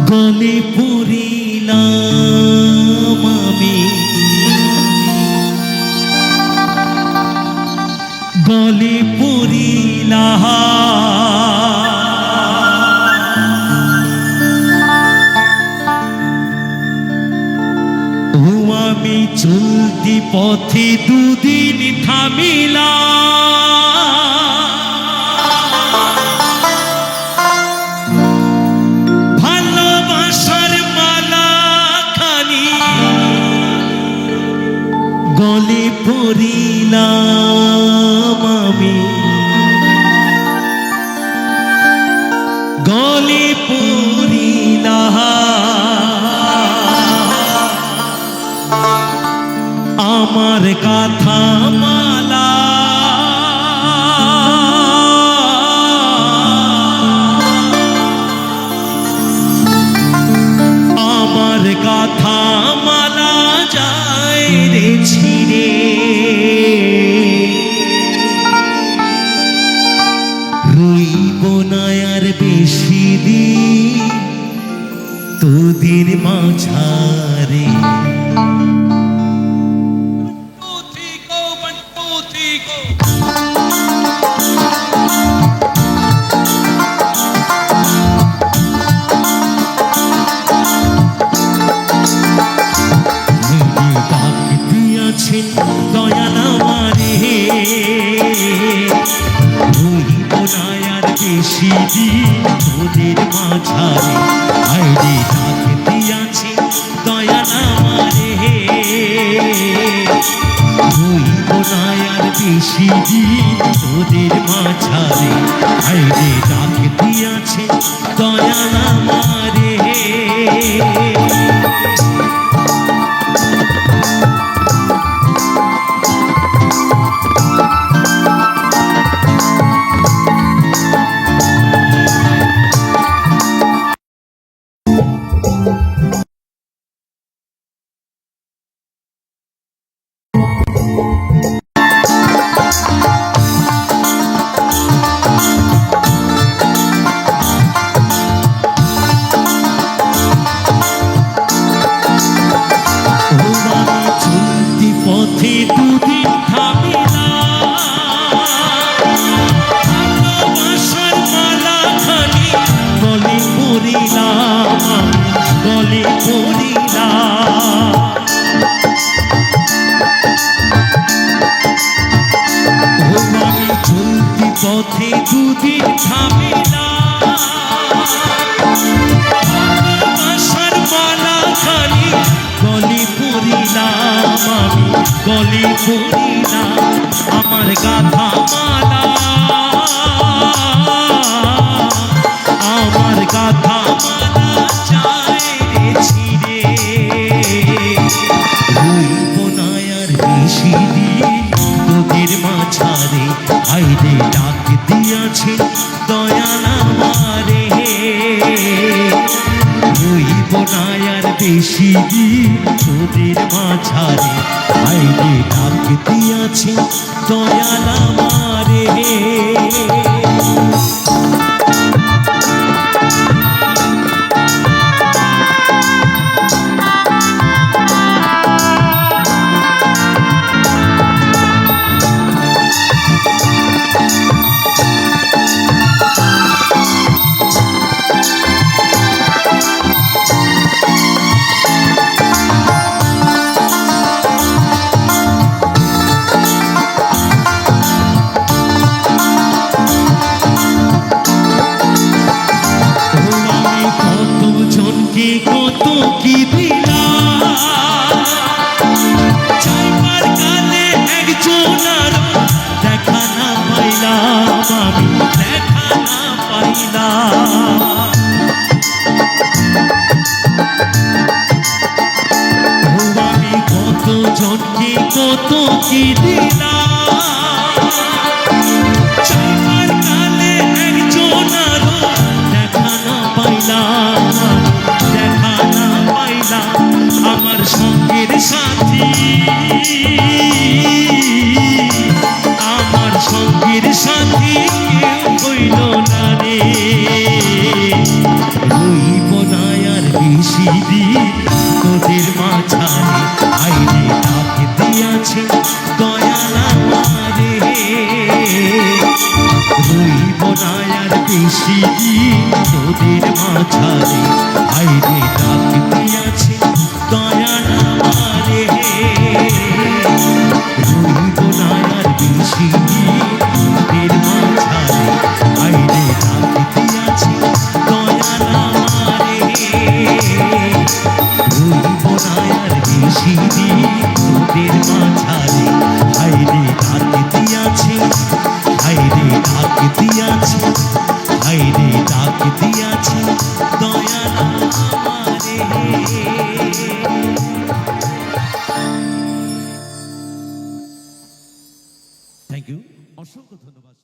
গলে পড়িলাম আমি, গলে পড়িলাম আমি চলতি পথে দুদিন থামিলাম, ভালোবাসার মালা খানি গলে পড়িলাম আমি, গলে পড়িলাম আমার গাথা মালা, আমার গাথা মালা যায় রে ছিঁড়ে, রইব না আর বেশি দিন তোদের মাঝারে। দয়াল আমারে রইব না আর বেশি দিন তোদের মাঝারে, আইরে ডাক দিয়াছে দয়াল আমারে রইব না আর বেশি দিন তোদের মাঝারে, আইরে ডাক দিয়াছে দয়াল আমারে। পথে দুদিন থামিলাম, ভালোবাসার মালা খানি গলে পড়িলাম, গলে পড়িলাম আমি চলতি পথে দুদিন থামিলাম, ভালোবাসার মালা খানি গলে পড়িলাম আমি, গলে পড়িলাম আমার গাথা মালা, আমার গাথা মালা যায় রে ছিঁড়ে, রইব না আর বেশি দিন তোদের মাঝারে, আইরে ডাক দিয়াছে দয়াল আমারে রইব না আর বেশি দিন তোদের মাঝারে, আইরে ডাক দিয়াছে দয়াল আমারে। কত কি দিলাম, চাইবার কালে একজনার দেখা না পাইলাম আমি, দেখা না পাইলাম আমি কত জনকে কত কি দিলাম, চাইবার কালে একজনার দেখা না পাইলাম, দেখা না পাইলাম আমার সঙ্গের সাথী, আমার সঙ্গের সাথী কেউ হইল না রে, রইব না আর বেশি দিন তোদের মাঝারে হাইরে ডাক দিয়াছে দয়াল আমারে রইব না আর বেশি দিন তোদের মাঝারে হাইরে ডাক দিয়াছে দয়াল আমারে রইব না আর বেশি দিন তোদের মাঝারে হাইরে ডাক দিয়াছে হাইরে ডাক দিয়াছে হাইরে ডাক দিয়াছে দয়াল আমারে। থ্যাংক ইউ, অসংখ্য ধন্যবাদ।